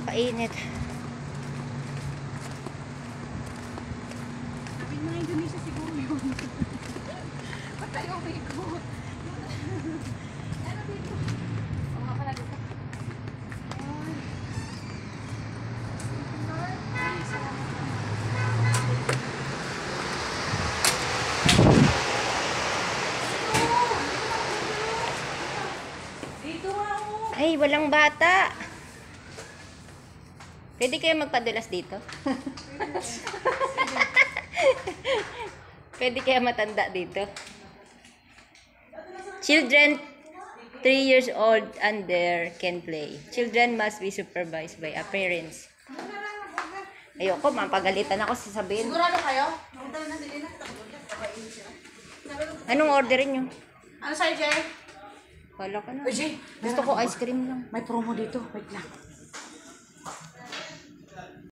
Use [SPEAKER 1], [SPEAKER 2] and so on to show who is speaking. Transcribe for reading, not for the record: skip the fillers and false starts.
[SPEAKER 1] Napakainit.
[SPEAKER 2] Sabi mga Indonesia siguro yun. Patay ang ko. Ano dito? Oo nga pala dito. Dito nga ako.
[SPEAKER 1] Ay, walang bata. Pwede kayo magpadulas dito? Pwede kaya matanda dito? Children 3 years old under can play. Children must be supervised by a parents. Ayoko, mapagalitan ako sasabihin.
[SPEAKER 2] Sigurado kayo?
[SPEAKER 1] Anong orderin nyo?
[SPEAKER 2] Ano sa'yo, Jay?
[SPEAKER 1] Wala ka na.
[SPEAKER 2] Jay,
[SPEAKER 1] Gusto ko ice cream lang.
[SPEAKER 2] may promo dito. Wait lang.